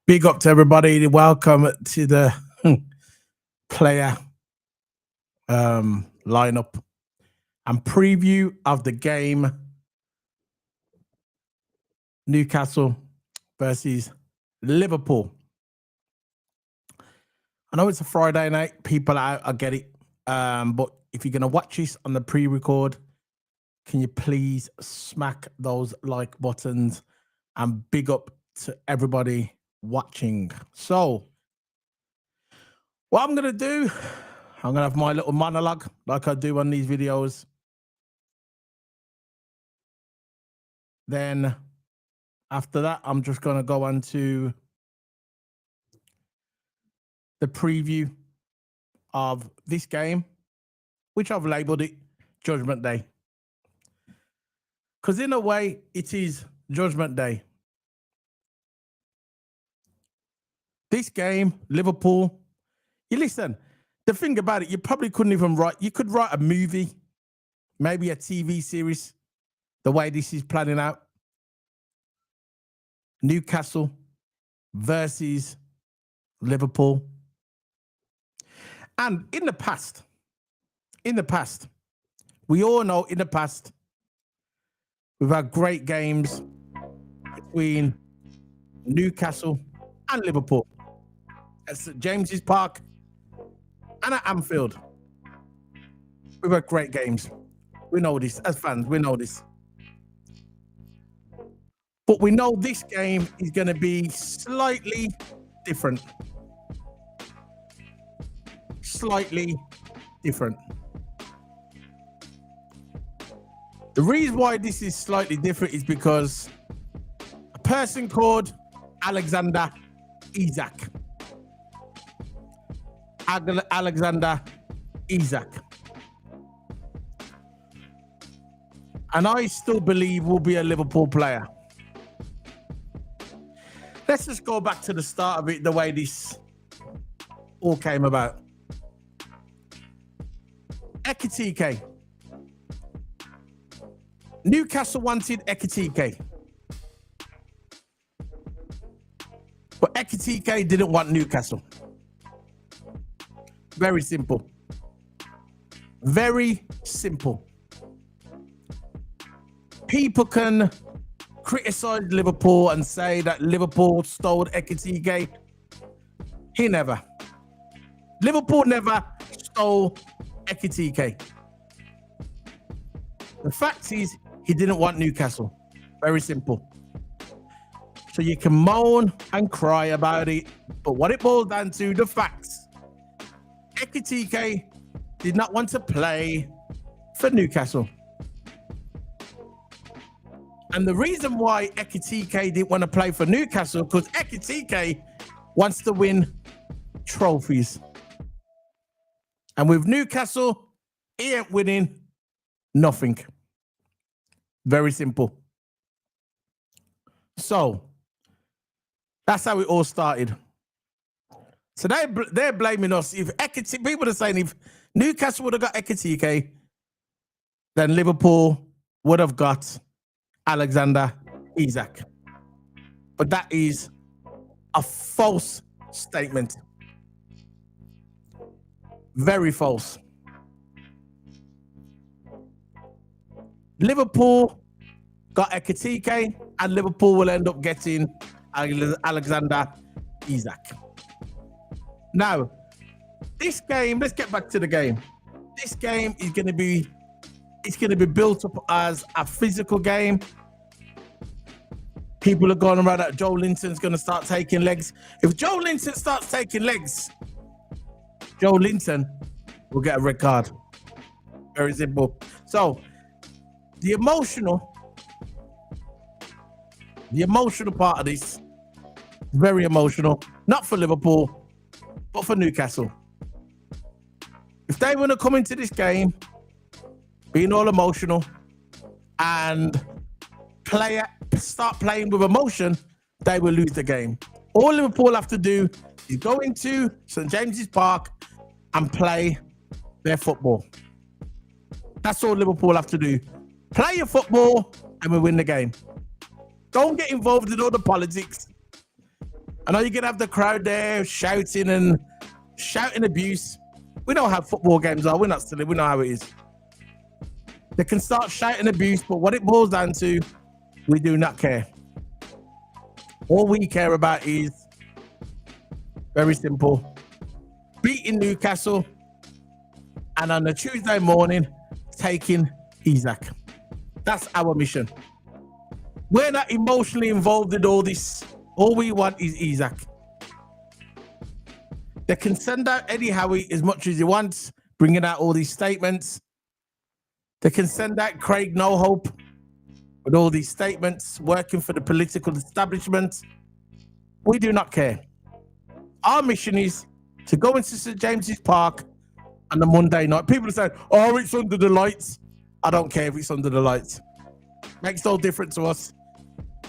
Big up to everybody. Welcome to the player lineup and preview of the game Newcastle versus Liverpool. I know it's a Friday night. People out, I get it. But if you're going to watch this on the pre-record, can you please smack those like buttons and big up to everybody watching. So what I'm going to do, I'm going to have my little monologue like I do on these videos. Then after that, I'm just going to go on to the preview of this game, which I've labeled it Judgment Day. Because in a way, it is Judgment Day. This game, Liverpool, you listen, the thing about it, you probably couldn't even write, you could write a movie, maybe a TV series, the way this is planning out. Newcastle versus Liverpool. And in the past, we all know in the past, we've had great games between Newcastle and Liverpool at St. James's Park and at Anfield. We've had great games. We know this as fans. We know this. But we know this game is going to be slightly different. Slightly different. The reason why this is slightly different is because a person called Alexander Isak. Alexander Isak. And I still believe will be a Liverpool player. Let's just go back to the start of it, the way this all came about. Ekitike. Newcastle wanted Ekitike. But Ekitike didn't want Newcastle. Very simple. Very simple. People can criticize Liverpool and say that Liverpool stole Ekitike. He never. Liverpool never stole Ekitike. The fact is, he didn't want Newcastle. Very simple. So you can moan and cry about it, but what it boils down to, the facts. Ekitike did not want to play for Newcastle. And the reason why Ekitike didn't want to play for Newcastle, because Ekitike wants to win trophies. And with Newcastle, he ain't winning nothing. Very simple. So that's how it all started. So they're blaming us. If Ekitike, people are saying if Newcastle would have got Ekitike, then Liverpool would have got Alexander Isak. But that is a false statement. Very false. Liverpool got Ekitike and Liverpool will end up getting Alexander Isak. Now, this game, let's get back to the game. This game is going to be, it's going to be built up as a physical game. People are going around that Joe Linton's going to start taking legs. If Joe Linton starts taking legs, Joe Linton will get a red card. Very simple. So, the emotional part of this, very emotional, not for Liverpool, but for Newcastle. If they want to come into this game being all emotional and start playing with emotion, they will lose the game. All Liverpool have to do is go into St. James's Park and play their football. That's all Liverpool have to do. Play your football and we win the game. Don't get involved in all the politics. I know you're gonna have the crowd there shouting abuse. We know how football games are. We're not silly. We know how it is. They can start shouting abuse, but what it boils down to, we do not care. All we care about is very simple: beating Newcastle, and on a Tuesday morning, taking Isaac. That's our mission. We're not emotionally involved in all this. All we want is Isaac. They can send out Eddie Howe as much as he wants, bringing out all these statements. They can send out Craig No Hope with all these statements, working for the political establishment. We do not care. Our mission is to go into St. James's Park on a Monday night. People say, oh, it's under the lights. I don't care if it's under the lights. Makes no difference to us.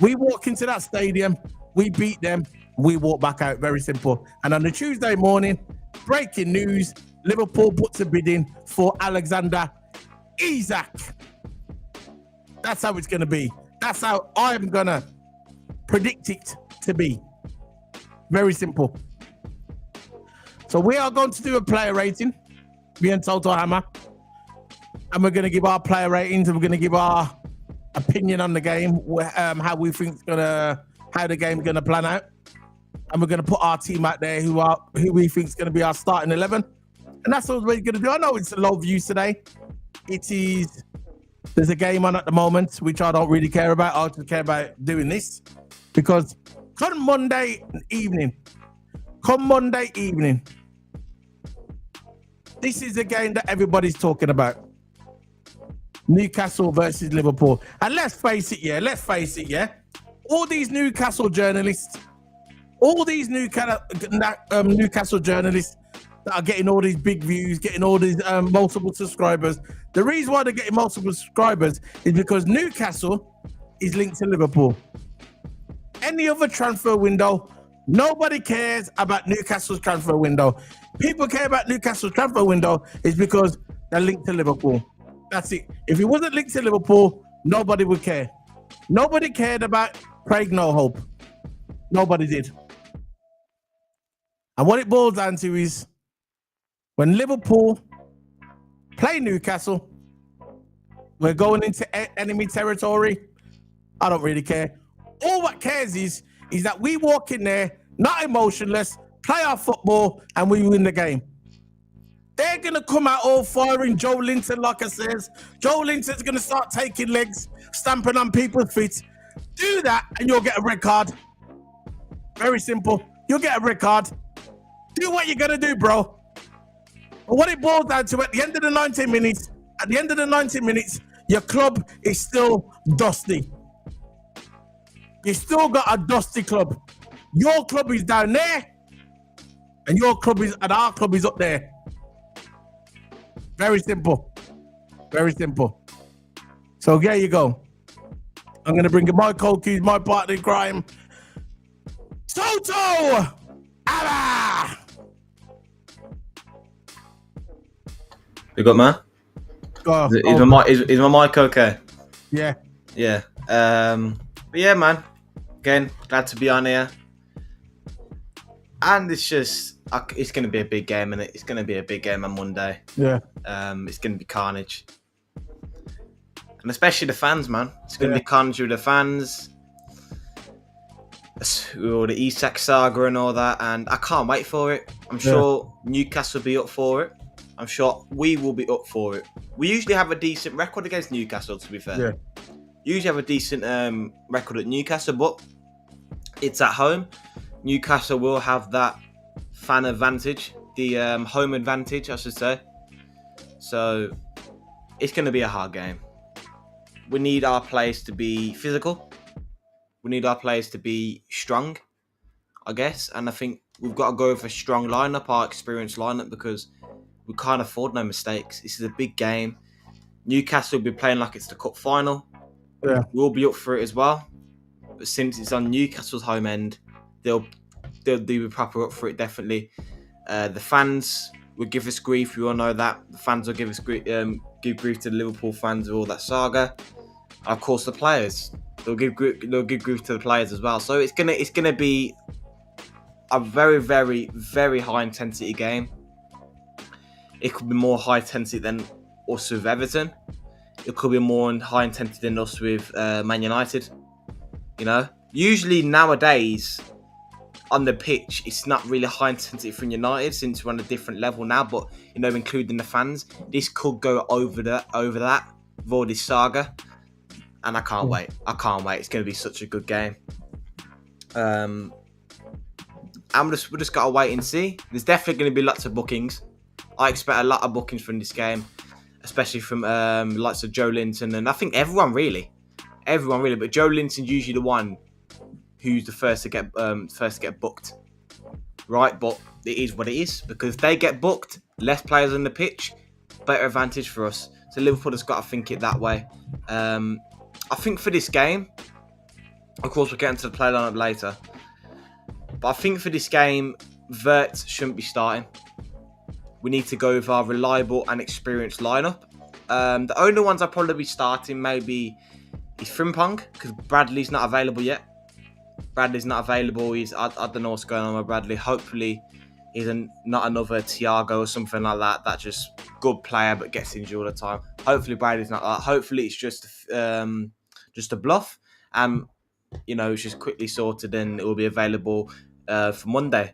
We walk into that stadium, we beat them, we walk back out. Very simple. And on the Tuesday morning, breaking news, Liverpool puts a bid in for Alexander Isak. That's how it's going to be. That's how I'm going to predict it to be. Very simple. So we are going to do a player rating, me and Toto Hammer. And we're going to give our player ratings, and we're going to give our opinion on the game, how we think how the game's going to plan out. And we're going to put our team out there who we think is going to be our starting 11. And that's what we're going to do. I know it's a low views today. There's a game on at the moment, which I don't really care about. I just care about doing this. Because come Monday evening, this is the game that everybody's talking about. Newcastle versus Liverpool. And let's face it, yeah. All these Newcastle journalists, Newcastle journalists that are getting all these big views, getting all these multiple subscribers. The reason why they're getting multiple subscribers is because Newcastle is linked to Liverpool. Any other transfer window, nobody cares about Newcastle's transfer window. People care about Newcastle's transfer window is because they're linked to Liverpool. That's it. If it wasn't linked to Liverpool, nobody would care. Nobody cared about Craig No Hope. Nobody did. And what it boils down to is when Liverpool play Newcastle, we're going into enemy territory. I don't really care. All what cares is that we walk in there, not emotionless, play our football, and we win the game. They're going to come out all firing Joe Linton, like I says. Joe Linton's going to start taking legs, stamping on people's feet. Do that, and you'll get a red card. Very simple. You'll get a red card. Do what you're going to do, bro. But what it boils down to, at the end of the 90 minutes, your club is still dusty. You still got a dusty club. Your club is down there, and our club is up there. Very simple. Very simple. So there you go. I'm going to bring in my co-keys, my partner in crime, Toto! Allah! You got man? Is my mic okay? Yeah. Yeah. But yeah, man. Again, glad to be on here. And it's going to be a big game, and it's going to be a big game on Monday. Yeah. It's going to be carnage. And especially the fans, man. It's going to be carnage with the fans. With all the Isak saga and all that. And I can't wait for it. I'm sure Newcastle will be up for it. I'm sure we will be up for it. We usually have a decent record against Newcastle, to be fair. Yeah. Usually have a decent record at Newcastle, but it's at home. Newcastle will have that fan advantage, the home advantage, I should say. So it's going to be a hard game. We need our players to be physical. We need our players to be strong, I guess. And I think we've got to go with a strong lineup, our experienced lineup, because we can't afford no mistakes. This is a big game. Newcastle will be playing like it's the cup final. Yeah. We'll be up for it as well. But since it's on Newcastle's home end, they'll be proper up for it, definitely. The fans will give us grief. We all know that. The fans will give us grief to the Liverpool fans of all that saga. And of course, the players. They'll give grief to the players as well. So it's gonna be a very, very, very high intensity game. It could be more high intensity than us with Everton. It could be more high intensity than us with Man United. You know, usually nowadays on the pitch, it's not really high intensity from United since we're on a different level now. But you know, including the fans, this could go over that with all this saga, and I can't wait. I can't wait. It's going to be such a good game. We just gotta wait and see. There's definitely going to be lots of bookings. I expect a lot of bookings from this game, especially from likes of Joe Linton, and I think everyone really. But Joe Linton's usually the one who's the first to get booked, right? But it is what it is, because if they get booked, less players on the pitch, better advantage for us. So Liverpool has got to think it that way. I think for this game, of course, we'll get into the play lineup later. But I think for this game, Wirtz shouldn't be starting. We need to go with our reliable and experienced lineup. The only ones I'll probably be starting maybe is Frimpong, because Bradley's not available yet. I don't know what's going on with Bradley. Hopefully, he's not another Thiago or something like that. That's just good player but gets injured all the time. Hopefully, Bradley's not that. Hopefully, it's just a bluff. You know, it's just quickly sorted and it will be available for Monday.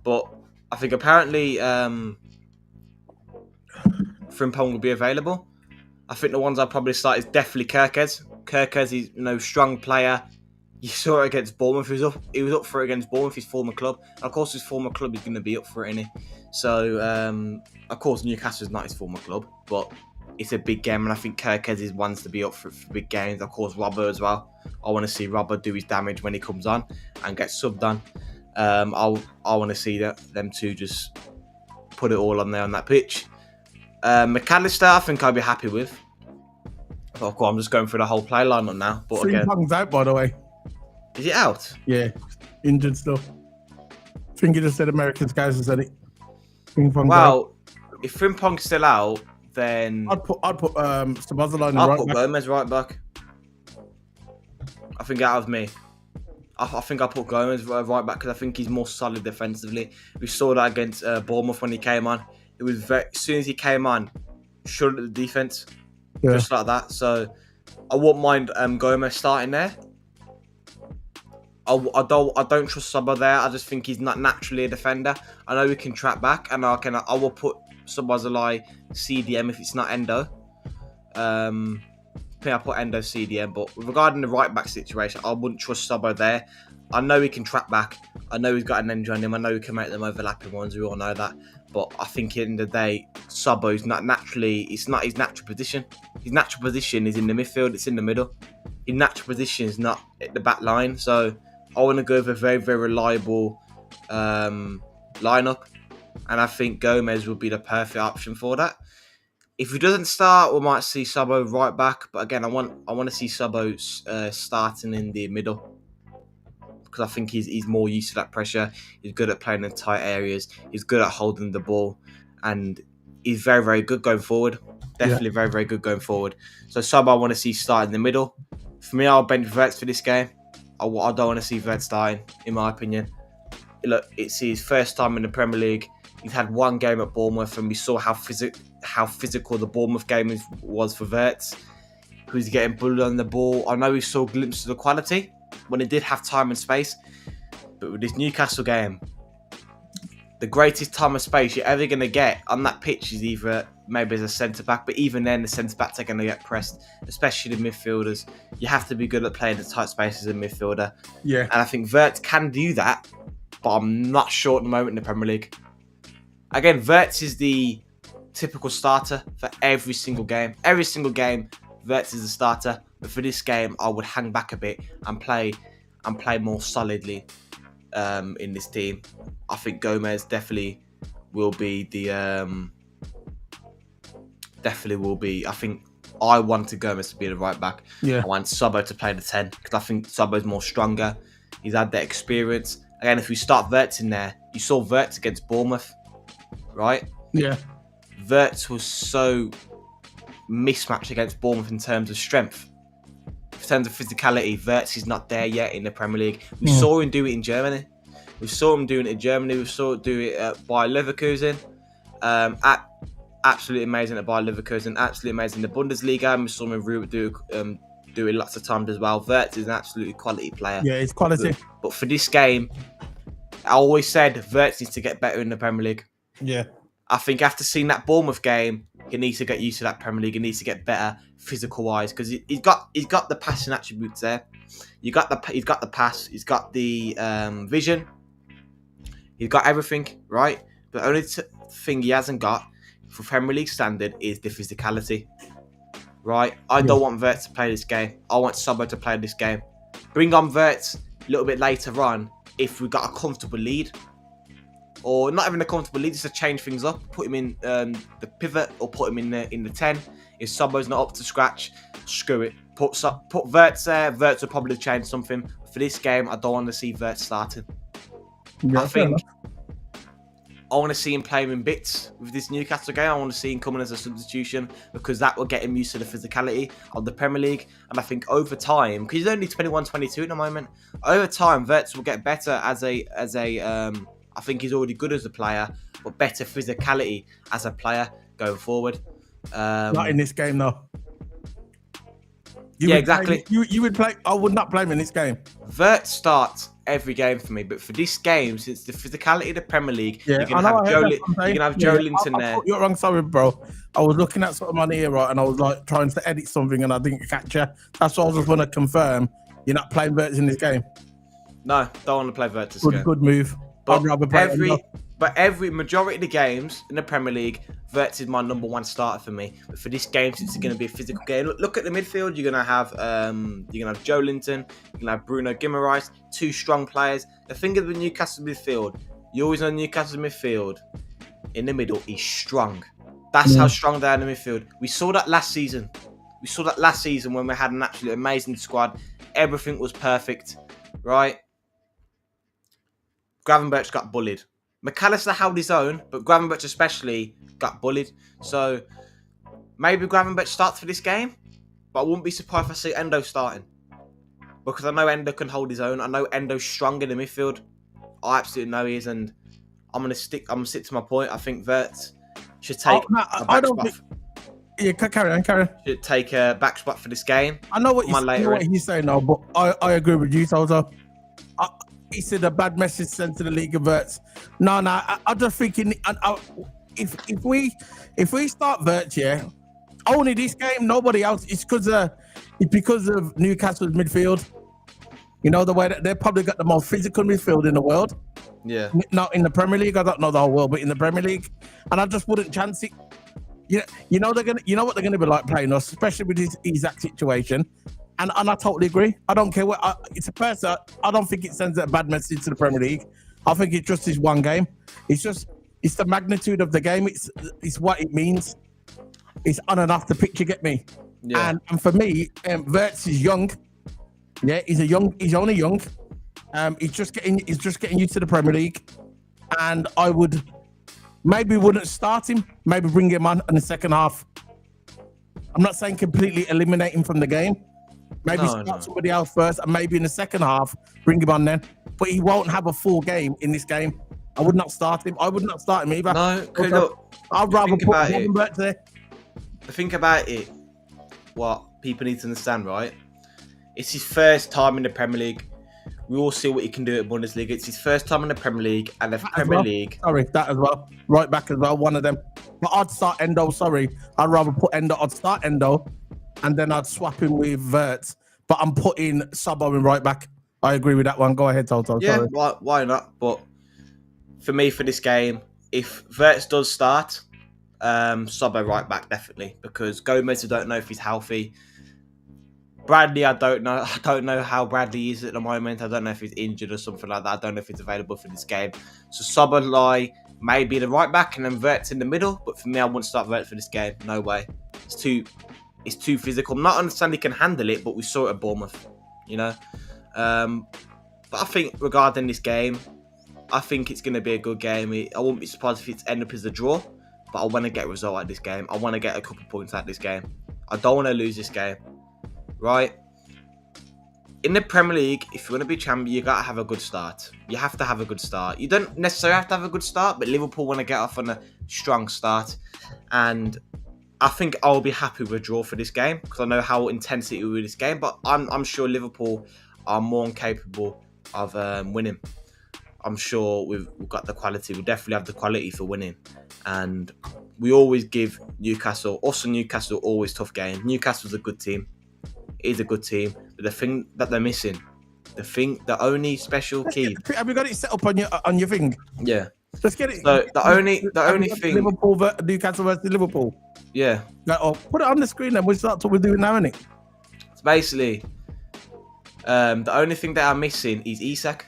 But I think apparently Frimpong will be available. I think the ones I'll probably start is definitely Kerkez. Kerkez is, you know, strong player. You saw it against Bournemouth. He was up for it against Bournemouth, his former club. And of course, his former club is going to be up for it, innit? So, of course, Newcastle is not his former club, but it's a big game, and I think Kerkez is ones to be up for big games. Of course, Robbo as well. I want to see Robbo do his damage when he comes on and get subbed on. I want to see them two just put it all on there on that pitch. McAllister, I think I'll be happy with. Of course, I'm just going through the whole play lineup now. But again, Frimpong's out, by the way. Is it out? Yeah, injured still. I think you just said American Skies has said it. Frimpong's out. If Frimpong's still out, then I'd put Szoboszlai in I'll right put back. Gomez right back. I think out of me. I think I'll put Gomez right back because I think he's more solid defensively. We saw that against Bournemouth when he came on. It was as soon as he came on, shut the defense, just like that. So I wouldn't mind Gomez starting there. I don't trust Saba there. I just think he's not naturally a defender. I know he can track back, and I will put Szoboszlai CDM if it's not Endo. I think I put Endo CDM, but regarding the right back situation, I wouldn't trust Sabo there. I know he can track back. I know he's got an engine on him. I know he can make them overlapping ones. We all know that. But I think in the day, Sabo is not naturally. It's not his natural position. His natural position is in the midfield. It's in the middle. His natural position is not at the back line. So I want to go with a very, very reliable lineup, and I think Gomez would be the perfect option for that. If he doesn't start, we might see Sabo right back. But again, I want to see Sabo starting in the middle because I think he's more used to that pressure. He's good at playing in tight areas. He's good at holding the ball, and he's very, very good going forward. Definitely very, very good going forward. So Sabo I want to see start in the middle. For me, I'll bench Wirtz for this game. I don't want to see Wirtz starting, in my opinion. Look, it's his first time in the Premier League. He's had one game at Bournemouth, and we saw how physical the Bournemouth game was for Wirtz. He was getting bullied on the ball. I know we saw glimpses of the quality when he did have time and space, but with this Newcastle game, the greatest time and space you're ever going to get on that pitch is either maybe as a centre-back, but even then the centre-backs are going to get pressed, especially the midfielders. You have to be good at playing in tight spaces as a midfielder. Yeah. And I think Wirtz can do that, but I'm not sure at the moment in the Premier League. Again, Wirtz is the typical starter for every single game. Every single game, Wirtz is a starter. But for this game, I would hang back a bit and play more solidly in this team. I think Gomez definitely will be I think I wanted Gomez to be the right back. Yeah. I want Sabo to play the 10 because I think Sabo's more stronger. He's had that experience. Again, if we start Wirtz in there, you saw Wirtz against Bournemouth, right? Yeah. Wirtz was so mismatched against Bournemouth in terms of strength. In terms of physicality, Wirtz is not there yet in the Premier League. We saw him do it in Germany. We saw him doing it in Germany. We saw it do it at Bayer Leverkusen. Absolutely amazing at Bayer Leverkusen. Absolutely amazing in the Bundesliga. And we saw him do it lots of times as well. Wirtz is an absolutely quality player. Yeah, it's quality. But for this game, I always said Wirtz needs to get better in the Premier League. Yeah. I think after seeing that Bournemouth game, he needs to get used to that Premier League. He needs to get better physical wise because he's got the passing attributes there. He's got the pass. He's got the vision. He's got everything right. But the only thing he hasn't got for Premier League standard is the physicality. Right? I don't want Wirtz to play this game. I want Sobbo to play this game. Bring on Wirtz a little bit later on if we've got a comfortable lead. Or not even a comfortable lead, just to change things up. Put him in the pivot or put him in the 10. If Sobbo's not up to scratch, screw it. Put Wirtz there. Wirtz will probably change something. For this game, I don't want to see Wirtz starting. Yeah, I think I want to see him playing in bits with this Newcastle game. I want to see him coming as a substitution because that will get him used to the physicality of the Premier League. And I think over time, because he's only 21, 22 at the moment, over time, Wirtz will get better as a I think he's already good as a player, but better physicality as a player going forward. Not in this game, though. Exactly. You would play. I would not play him in this game. Wirtz starts every game for me, but for this game, since the physicality of the Premier League, yeah, you're gonna have Joe Linton there. You're wrong, sorry, bro. I was looking at something on here, right, and I was like trying to edit something, and I didn't catch you. That's why I just want to confirm you're not playing Wirtz in this game. No, don't want to play Wirtz this game. Good move. But every majority of the games in the Premier League, Wirtz is my number one starter for me. But for this game, since it's going to be a physical game, look at the midfield. You're going to have Joe Linton, you're going to have Bruno Guimaraes, two strong players. The thing of the Newcastle midfield, you always know Newcastle midfield in the middle is strong. That's how strong they are in the midfield. We saw that last season. When we had an absolutely amazing squad. Everything was perfect, right? Gravenberch got bullied. McAllister held his own, but Gravenberch especially got bullied. So maybe Gravenberch starts for this game, but I wouldn't be surprised if I see Endo starting. Because I know Endo can hold his own. I know Endo's strong in the midfield. I absolutely know he is, and I'm gonna stick to my point. I think Wirtz should take a back spot. Yeah, carry on. Should take a back spot for this game. I know what he's saying now, but I agree with you, Toto. He said a bad message sent to the league of Wirtz. No, I'm just thinking if we start Wirtz, only this game, nobody else. It's because of Newcastle's midfield. You know the way that they've probably got the most physical midfield in the world. Yeah. Not in the Premier League. I don't know the whole world, but in the Premier League, and I just wouldn't chance it. You know what they're gonna be like playing us, especially with this exact situation. And I totally agree. I don't care what it's a person. I don't think it sends a bad message to the Premier League. I think it just is one game. It's the magnitude of the game. It's what it means. It's on and off the pitch. You get me? Yeah. And for me, Wirtz is young. Yeah, he's only young. He's just getting used to the Premier League. And I wouldn't start him. Maybe bring him on in the second half. I'm not saying completely eliminate him from the game. Maybe start somebody else first, and maybe in the second half, bring him on then. But he won't have a full game in this game. I would not start him. I would not start him either. No, look, I'd rather put Gravenberch there. Think about it. What people need to understand, right? It's his first time in the Premier League. We all see what he can do at Bundesliga. It's his first time in the Premier League, and the Premier League. Sorry, that as well. Right back as well, one of them. But I'd start Endo. Sorry, I'd rather put Endo. I'd start Endo. And then I'd swap him with Wirtz, but I'm putting Sobbo in right back. I agree with that one. Go ahead, Toto. Yeah, why not? But for me, for this game, if Wirtz does start, Sobbo right back definitely, because Gomez, I don't know if he's healthy. Bradley, I don't know. I don't know how Bradley is at the moment. I don't know if he's injured or something like that. I don't know if he's available for this game. So Sobbo maybe the right back, and then Wirtz in the middle. But for me, I wouldn't start Wirtz for this game. No way. It's too physical. Not understand he can handle it, but we saw it at Bournemouth, you know. But I think regarding this game, I think it's going to be a good game. I wouldn't be surprised if it's end up as a draw, but I want to get a result out of this game. I want to get a couple points out of this game. I don't want to lose this game, right? in the Premier League, if you want to be champion, you gotta have a good start. You have to have a good start. You don't necessarily have to have a good start, but Liverpool want to get off on a strong start, and I think I'll be happy with a draw for this game because I know how intense it will be this game. But I'm sure Liverpool are more than capable of winning. I'm sure we've got the quality. We definitely have the quality for winning, and we always give Newcastle, always tough games. Newcastle's a good team. It is a good team, but the thing that they're missing, the only special key. Have you got it set up on your thing? Yeah. Let's get it. So the only thing. Newcastle versus Liverpool. Yeah. Put it on the screen and we'll start what we're doing now, innit? It's basically the only thing they are missing is Isak.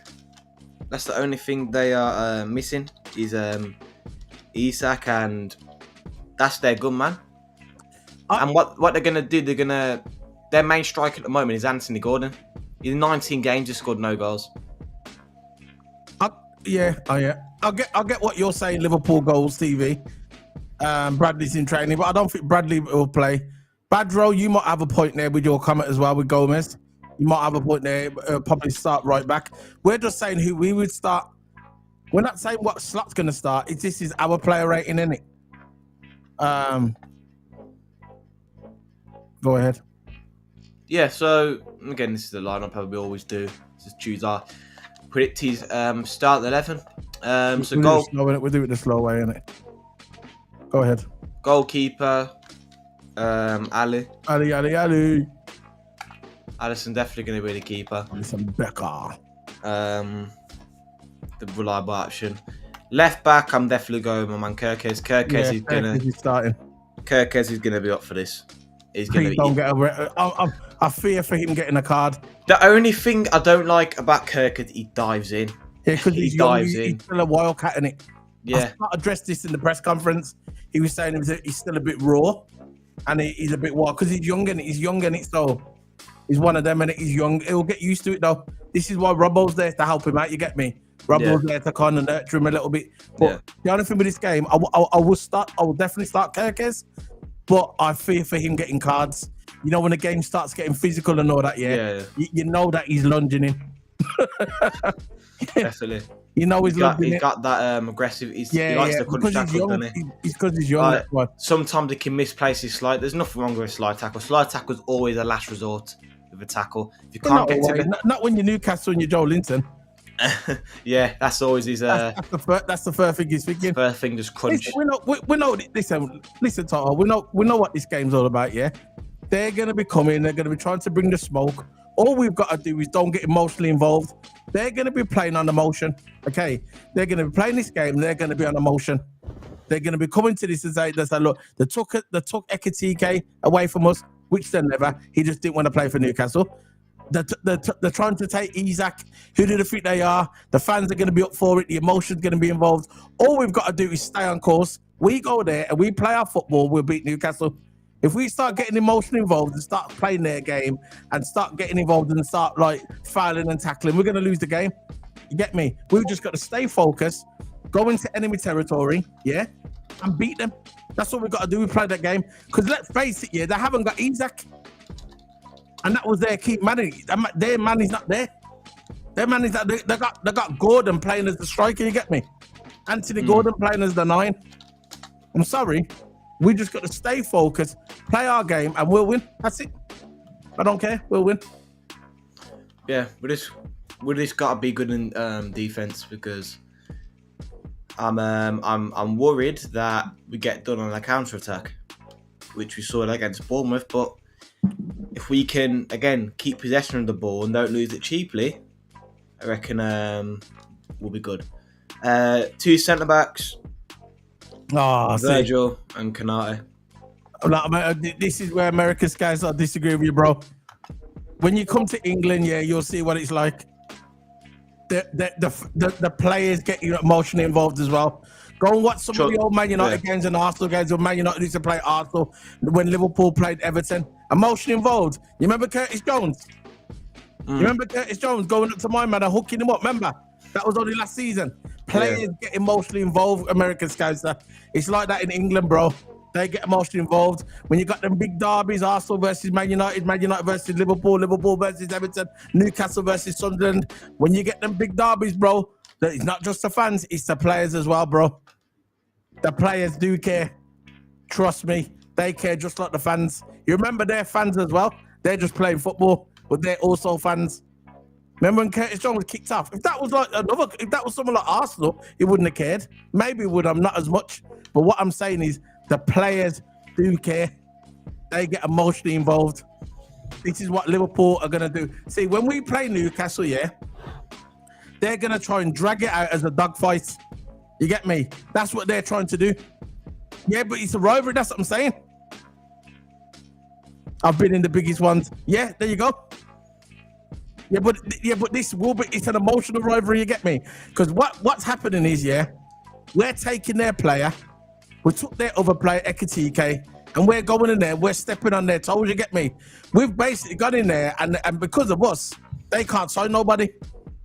That's the only thing they are missing is Isak, and that's their good man. And what they're gonna do? Their main striker at the moment is Anthony Gordon. In 19 games, he scored no goals. Yeah. I'll get what you're saying. Liverpool goals, TV. Bradley's in training, but I don't think Bradley will play. Badro, you might have a point there with your comment as well with Gomez. You might have a point there. Probably start right back. We're just saying who we would start. We're not saying what slot's going to start. This is our player rating, isn't it? Go ahead. Yeah, so again, this is the lineup we always do. Just choose our predicted start 11. So goal. We'll do it the slow way, innit? Go ahead. Goalkeeper, Ali. Alisson definitely going to be the keeper. Alisson Becker. The reliable option. Left back, I'm definitely going with my man Kirkes. Kirkes is gonna be up for this. He's gonna be. Don't get over it. I fear for him getting a card. The only thing I don't like about Kirkes, he dives in. Yeah, because he's still a wildcat, isn't it? Yeah. I addressed this in the press conference. He was saying he's still a bit raw, and he's a bit wild because he's young and it. So he's one of them, and he's young. He'll get used to it though. This is why Robbo's there to help him out. You get me? Robbo's there to kind of nurture him a little bit. But the only thing with this game, I will definitely start Kirkes, but I fear for him getting cards. You know, when the game starts getting physical and all that, you know that he's lunging in. Definitely. You know he's got that aggressive. He likes to crunch tackle, doesn't he? It's because he's young. Sometimes he can misplace his slide. There's nothing wrong with a slide tackle. Slide tackle is always a last resort with a tackle. If you can't get to it, not when you're Newcastle and you're Joe Linton. Yeah, that's always his. That's the first thing he's thinking. First thing, just crunch. We know. Listen, Toto. We know what this game's all about. Yeah, they're gonna be coming. They're gonna be trying to bring the smoke. All we've got to do is don't get emotionally involved. They're going to be playing on emotion, okay? They're going to be playing this game. They're going to be on emotion. They're going to be coming to this and say, look, they took Ekitike away from us, which they never. He just didn't want to play for Newcastle. They're trying to take Isak. Who do they think they are? The fans are going to be up for it. The emotion's going to be involved. All we've got to do is stay on course. We go there and we play our football. We'll beat Newcastle. If we start getting emotionally involved and start playing their game and start getting involved and start like fouling and tackling, we're going to lose the game. You get me? We've just got to stay focused, go into enemy territory, and beat them. That's what we've got to do. We play that game. Because let's face it, they haven't got Isak. And that was their key man. Their man is not there. Their man is not there. They got Gordon playing as the striker, you get me? Anthony Gordon playing as the 9. I'm sorry. We just got to stay focused, play our game, and we'll win. That's it. I don't care. We'll win. Yeah, we just got to be good in defense because I'm worried that we get done on a counter attack, which we saw against Bournemouth. But if we can again keep possession of the ball and don't lose it cheaply, I reckon we'll be good. 2 centre backs. Virgil and Kanate. This is where American guys I disagree with you, bro. When you come to England, you'll see what it's like. The players get emotionally involved as well. Go and watch some of the old Man United games and Arsenal games when Man United used to play Arsenal, when Liverpool played Everton. Emotionally involved. You remember Curtis Jones? You remember Curtis Jones going up to my man and hooking him up? Remember? That was only last season. Players get emotionally involved, American scouts. It's like that in England, bro. They get emotionally involved. When you got them big derbies, Arsenal versus Man United, Man United versus Liverpool, Liverpool versus Everton, Newcastle versus Sunderland. When you get them big derbies, bro, it's not just the fans, it's the players as well, bro. The players do care. Trust me, they care just like the fans. You remember they're fans as well. They're just playing football, but they're also fans. Remember when Curtis Jones was kicked off? If that was someone like Arsenal, he wouldn't have cared. Maybe he would have, not as much. But what I'm saying is the players do care. They get emotionally involved. This is what Liverpool are going to do. See, when we play Newcastle, yeah, they're going to try and drag it out as a dogfight. You get me? That's what they're trying to do. Yeah, but it's a rivalry. That's what I'm saying. I've been in the biggest ones. Yeah, there you go. Yeah, but this will be, it's an emotional rivalry, you get me? Because what's happening is, yeah, we're taking their player, we took their other player, Ekatike, and we're going in there, we're stepping on their toes, you get me? We've basically got in there, and because of us, they can't sign nobody.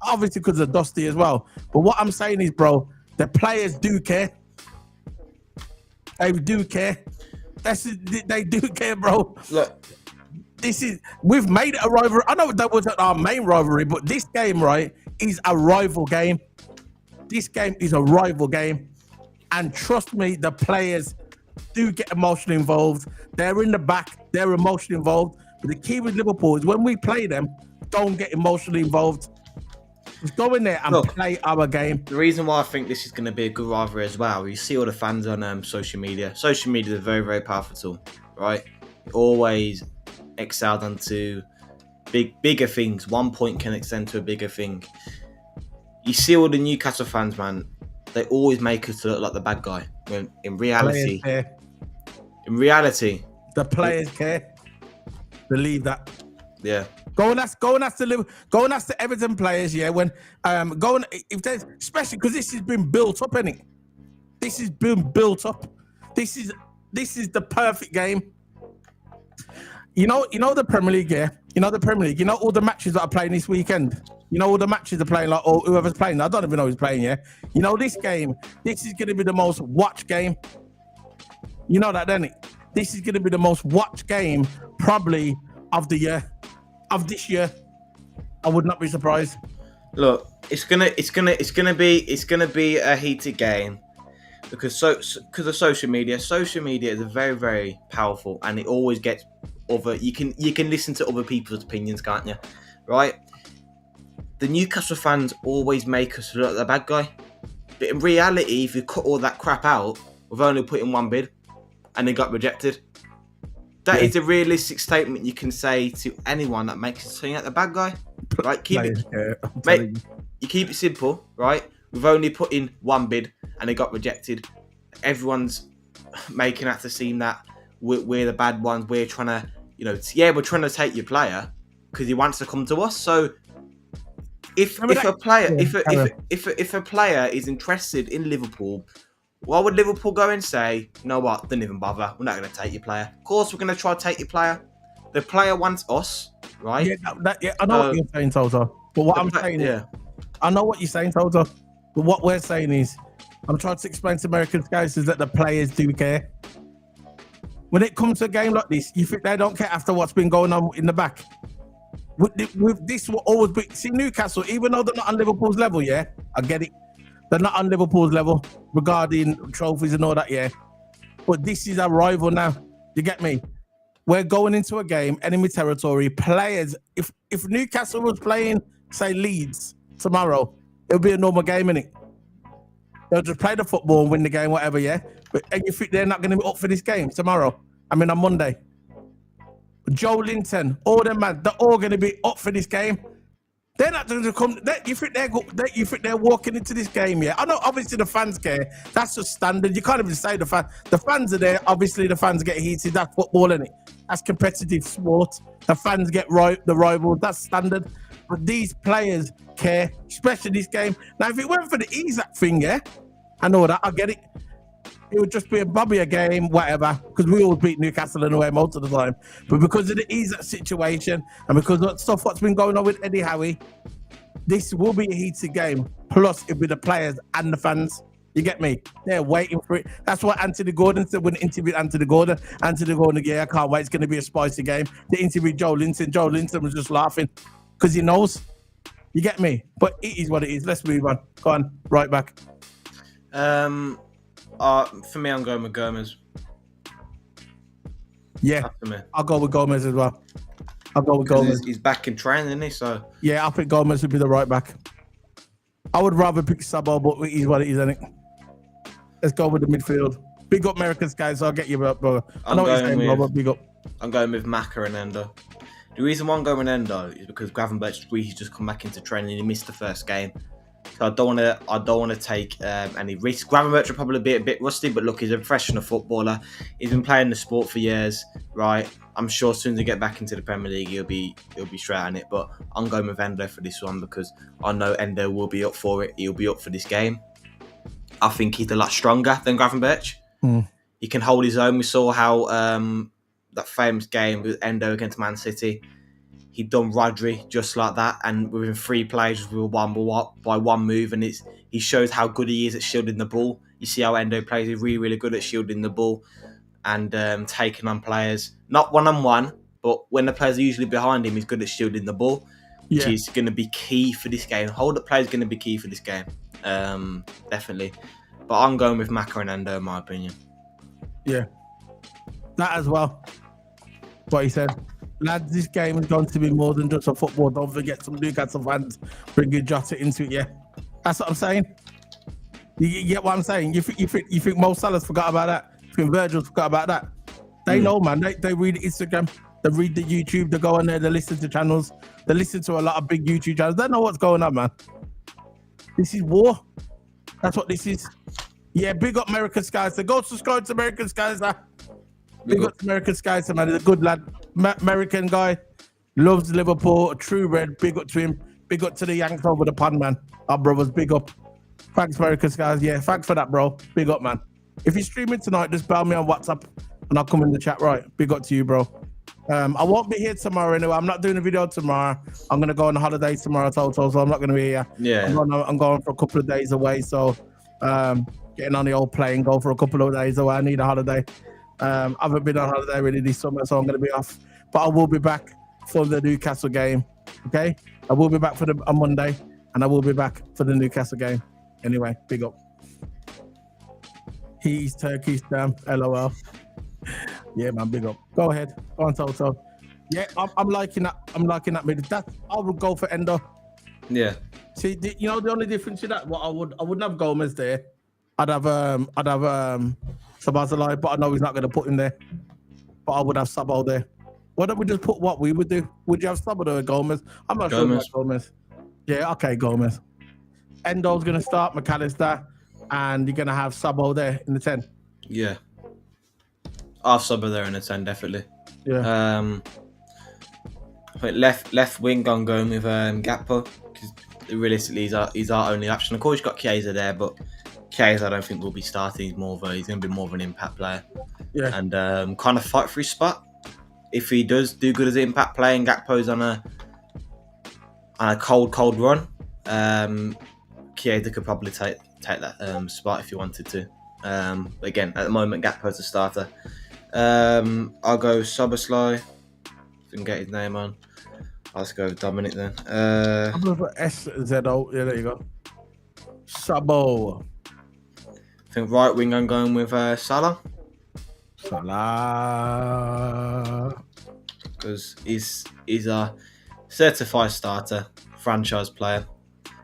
Obviously because of Dusty as well. But what I'm saying is, bro, the players do care. They do care. They do care, bro. Look. We've made it a rivalry. I know that wasn't our main rivalry, but this game, right, is a rival game. This game is a rival game. And trust me, the players do get emotionally involved. They're in the back, they're emotionally involved. But the key with Liverpool is when we play them, don't get emotionally involved. Just go in there and play our game. The reason why I think this is going to be a good rivalry as well, you see all the fans on social media. Social media is a very, very powerful tool, right? It always excelled onto bigger things. 1 point can extend to a bigger thing. You see all the Newcastle fans, man, they always make us look like the bad guy. When in reality, the players care. Believe that. Yeah. Go and ask the Everton players, yeah, when if there's, especially because this has been built up, innit? This has been built up. This is the perfect game. You know the Premier League, yeah? You know the Premier League. You know all the matches that are playing this weekend. You know all the matches are playing, like, or whoever's playing. I don't even know who's playing, yeah? You know this game, this is going to be the most watched game. You know that, don't it? This is going to be the most watched game probably of the year, of this year. I would not be surprised. Look, it's gonna be a heated game. Because of social media. Social media is very, very powerful, and it always gets you can listen to other people's opinions, can't you? Right? The Newcastle fans always make us look like the bad guy, but in reality, if you cut all that crap out, we've only put in one bid, and it got rejected. That is a realistic statement you can say to anyone that makes us seem like the bad guy, right? You keep it simple, right? We've only put in one bid and it got rejected. Everyone's making out to seem that we're the bad ones. We're trying to, we're trying to take your player because he wants to come to us. So if a player is interested in Liverpool, why would Liverpool go and say, you know what, don't even bother, we're not going to take your player? Of course we're going to try to take your player. The player wants us, right? I know what you're saying, Toto. But what I'm saying is, I know what you're saying, Toto. But what we're saying is, I'm trying to explain to American guys is that the players do care. When it comes to a game like this, you think they don't care after what's been going on in the back? With this will always be... See, Newcastle, even though they're not on Liverpool's level, yeah? I get it. They're not on Liverpool's level regarding trophies and all that, yeah? But this is a rival now. You get me? We're going into a game, enemy territory. Players, if Newcastle was playing, say, Leeds tomorrow, it'll be a normal game, innit? They'll just play the football and win the game, whatever, yeah? And you think they're not going to be up for this game tomorrow? On Monday. Joe Linton, all them, man, they're all going to be up for this game. They're not going to come. You think they're walking into this game, yeah? I know, obviously, the fans care. That's just standard. You can't even say the fans. The fans are there. Obviously, the fans get heated. That's football, innit? That's competitive sport. The fans get the rivals. That's standard. But these players care, especially this game. Now, if it went for the Isaac thing, yeah, I know that. I get it. It would just be a Bobby game, whatever, because we always beat Newcastle anyway most of the time. But because of the Isaac situation and because of stuff what's been going on with Eddie Howe, this will be a heated game. Plus, it'll be the players and the fans. You get me? They're waiting for it. That's what Anthony Gordon said when he interviewed Anthony Gordon. Anthony Gordon, yeah, I can't wait. It's going to be a spicy game. They interviewed Joe Linton. Joe Linton was just laughing because he knows. You get me? But it is what it is. Let's move on. Go on. Right back. For me, I'm going with Gomez. Yeah, I'll go with Gomez as well. I'll go with Gomez. He's back in training, isn't he? So yeah, I think Gomez would be the right back. I would rather pick Sabo, but it is what it is, isn't it? Let's go with the midfield. Big up Americans, guys. I'll get you up, brother. I know what you're saying, bro, but big up. I'm going with Maka and Endo. The reason why I'm going with Endo is because Gravenberch, he's just come back into training. He missed the first game. So I don't want to take any risk. Gravenberch will probably be a bit rusty, but look, he's a professional footballer. He's been playing the sport for years, right? I'm sure as soon as he get back into the Premier League, he'll be straight on it. But I'm going with Endo for this one because I know Endo will be up for it. He'll be up for this game. I think he's a lot stronger than Gravenberch. He can hold his own. We saw how that famous game with Endo against Man City. He done Rodri just like that, and within 3 plays with one move, and he shows how good he is at shielding the ball. You see how Endo plays; he's really, really good at shielding the ball and taking on players, not one-on-one, but when the players are usually behind him, he's good at shielding the ball, which is going to be key for this game. Hold-up play is going to be key for this game, definitely. But I'm going with Maka and Endo, in my opinion. Yeah, that as well. What he said. Lads, this game is going to be more than just a football. Don't forget some Newcastle fans bringing Jota into it. Yeah, that's what I'm saying. You get what I'm saying? You think Mo Salah's forgot about that? You think Virgil's forgot about that? They know, man. They read Instagram, they read the YouTube, they go on there, they listen to channels, they listen to a lot of big YouTube channels. They know what's going on, man. This is war. That's what this is. Yeah, big up American Skies. So go subscribe to American Skies. Big up to American Skies, man. He's a good lad. American guy, loves Liverpool, a true red. Big up to him. Big up to the Yanks over the pond, man. Our brothers, big up. Thanks, American Skies. Yeah, thanks for that, bro. Big up, man. If you're streaming tonight, just bell me on WhatsApp and I'll come in the chat. Right, big up to you, bro. I won't be here tomorrow anyway. I'm not doing a video tomorrow. I'm gonna go on holiday tomorrow, Toto, so I'm not gonna be here. Yeah. I'm going for a couple of days away, so getting on the old plane, go for a couple of days away. I need a holiday. I haven't been on holiday really this summer, so I'm going to be off. But I will be back for the Newcastle game. Okay, I will be back for on Monday, and I will be back for the Newcastle game. Anyway, big up. He's Turkish, damn. LOL. Yeah, man, big up. Go ahead, go on, Toto. Yeah, I'm liking that. I'm liking that mid. I would go for Endo. Yeah. See, the only difference in that, I wouldn't have Gomez there. I'd have Sabazalai, but I know he's not going to put him there. But I would have Sabo there. Why don't we just put what we would do? Would you have Sabo or Gomez? I'm not sure about Gomez. Yeah, okay, Gomez. Endo's going to start, McAllister, and you're going to have Sabo there in the 10. Yeah. I'll have Sabo there in the 10, definitely. Yeah. I think left wing, I'm going with Gakpo, because realistically, he's our only option. Of course, you've got Chiesa there, but Chiesa I don't think will be starting. He's going to be more of an impact player. Yeah. And kind of fight for his spot. If he does do good as an impact player and Gakpo's on a cold run, Chiesa could probably take that spot if he wanted to. But again, at the moment, Gakpo's the starter. I'll go Soboslai. If I can get his name on. I'll just go with Dominic then. I'm going for SZO. Yeah, there you go. Sabo. I think right wing I'm going with Salah. Because he's a certified starter, franchise player.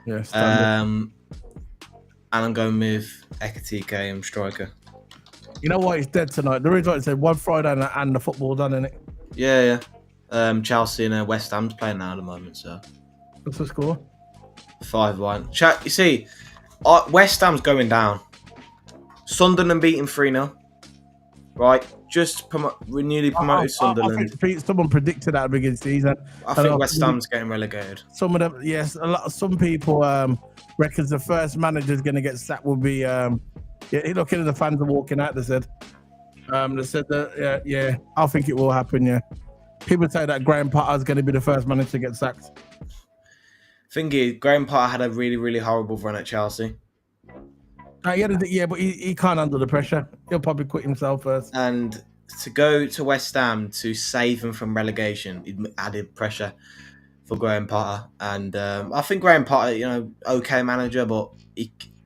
Yes. And I'm going with Ekatike, striker. You know what? He's dead tonight. The reason why I said one Friday and the football done, innit? Yeah. Chelsea and West Ham's playing now at the moment, so. What's the score? 5-1. You see, West Ham's going down. Sunderland beating 3-0. Right, just newly promoted Sunderland. I think someone predicted that at the beginning of the season. I think West Ham's getting relegated. Some of them, yes, some people reckons the first manager's going to get sacked will be. Looking at the fans are walking out. They said that. Yeah, I think it will happen. Yeah, people say that Graham Potter's going to be the first manager to get sacked. Thing is, Graham Potter had a really, really horrible run at Chelsea. Yeah, but he can't handle the pressure. He'll probably quit himself first. And to go to West Ham to save them from relegation, it added pressure for Graham Potter. And I think Graham Potter, okay manager, but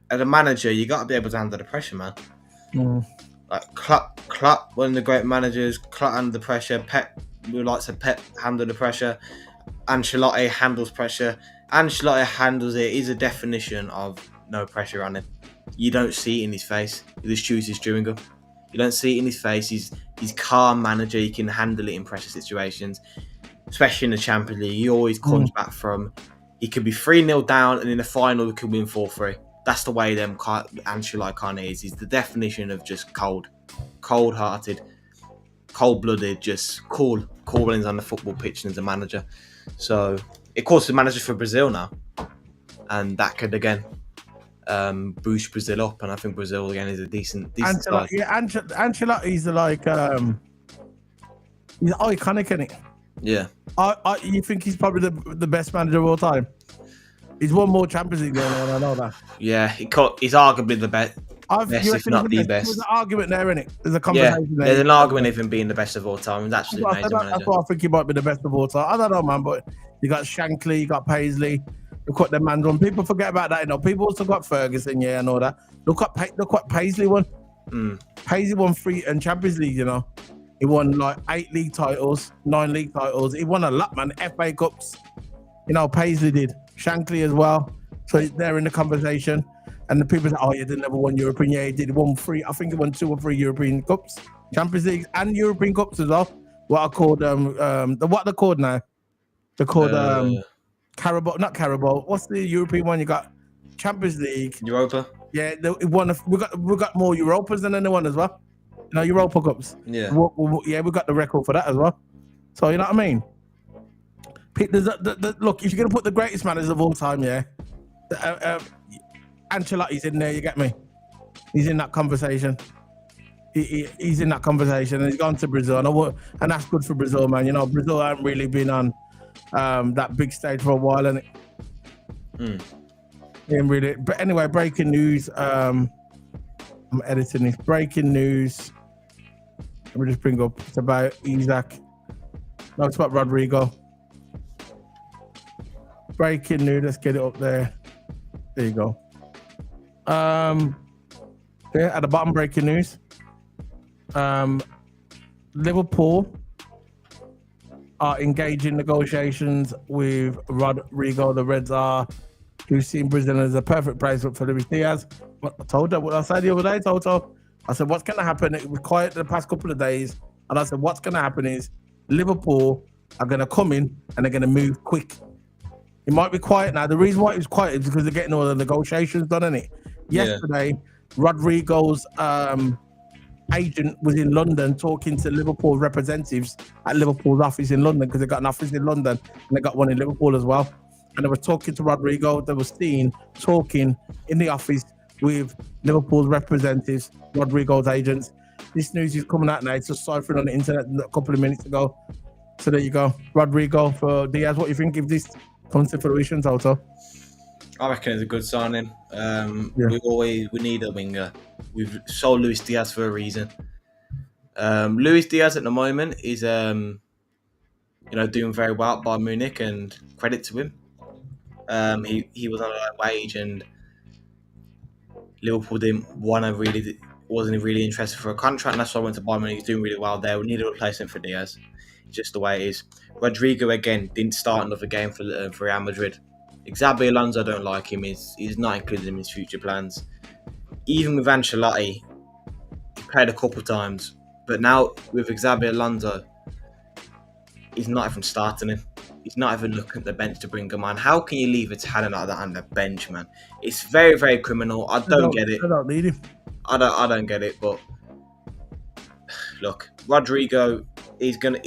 as a manager, you got to be able to handle the pressure, man. Like Klopp, one of the great managers, Klopp under the pressure. Pep, we like to Pep handle the pressure. Ancelotti handles pressure. Ancelotti handles it. He's a definition of no pressure on him. You don't see it in his face. He just chews his chewing gum. You don't see it in his face. He's calm manager. He can handle it in pressure situations, especially in the Champions League. He always comes back from. He could be 3-0 down, and in the final, he could win 4-3. That's the way Ancelotti kind of is. He's the definition of just cold-hearted, cold-blooded, just cool when he's on the football pitch and as a manager. So, of course, the manager for Brazil now, and that could again boost Brazil up. And I think Brazil again is a decent side. Yeah, Ancelotti's like he's iconic, isn't it? Yeah. You think he's probably the best manager of all time? He's won more Champions League than I know that. Yeah, he's arguably the best, if not the best. There's an argument there, isn't it? There's a conversation there. There's an argument of him being the best of all time. He's actually an amazing manager. That's why I think he might be the best of all time. I don't know, man, but you got Shankly, you got Paisley, you got the man on. People forget about that, People also got Ferguson, and all that. Look what Paisley won. Paisley won 3 and Champions League, He won like 8 league titles, 9 league titles. He won a lot, man. FA Cups. Paisley did. Shankly as well. So they're in the conversation. And the people say, oh, yeah, they never won European. Yeah, he did. He won 3. I think he won 2 or 3 European Cups, Champions League, and European Cups as well. What are called what they're called now? They're called Carabao, not Carabao. What's the European one? You got Champions League, Europa. Yeah, we got more Europas than anyone as well. Europa Cups. Yeah. We got the record for that as well. So you know what I mean? Look, if you're gonna put the greatest managers of all time, Ancelotti's in there. You get me? He's in that conversation. He's in that conversation, and he's gone to Brazil, and that's good for Brazil, man. Brazil haven't really been on that big stage for a while, and really. But anyway, breaking news. I'm editing this. Breaking news. Let me just bring up. It's about Isaac. No, it's about Rodrigo. Breaking news. Let's get it up there. There you go. There at the bottom, breaking news. Liverpool are engaging negotiations with Rodrigo. The Reds are, who seen Brazil as a perfect placement for Luis Diaz. I told you what I said the other day, Toto. I said, what's going to happen? It was quiet the past couple of days. And I said, what's going to happen is Liverpool are going to come in and they're going to move quick. It might be quiet now. The reason why it was quiet is because they're getting all the negotiations done, innit? Yesterday, Rodrigo's agent was in London talking to Liverpool representatives at Liverpool's office in London, because they got an office in London and they got one in Liverpool as well. And they were talking to Rodrigo. They were seen talking in the office with Liverpool's representatives, Rodrigo's agents. This news is coming out now. It's just cyphering on the internet a couple of minutes ago. So there you go. Rodrigo for Diaz. What do you think if this comes to fruition, Toto? I reckon it's a good signing. We need a winger. We've sold Luis Diaz for a reason. Luis Diaz at the moment is doing very well at Bayern Munich, and credit to him. He was on a low wage, and Liverpool wasn't really interested for a contract, and that's why I went to Bayern Munich. He's doing really well there. We need a replacement for Diaz. It's just the way it is. Rodrigo again didn't start another game for Real Madrid. Xabi Alonso, I don't like him. He's not included in his future plans. Even with Ancelotti, he played a couple times, but now with Xabi Alonso, he's not even starting him. He's not even looking at the bench to bring him on. How can you leave a talent like that on the bench, man? It's very, very criminal. I don't get it. I don't need him. I don't get it. But look, Rodrigo he's gonna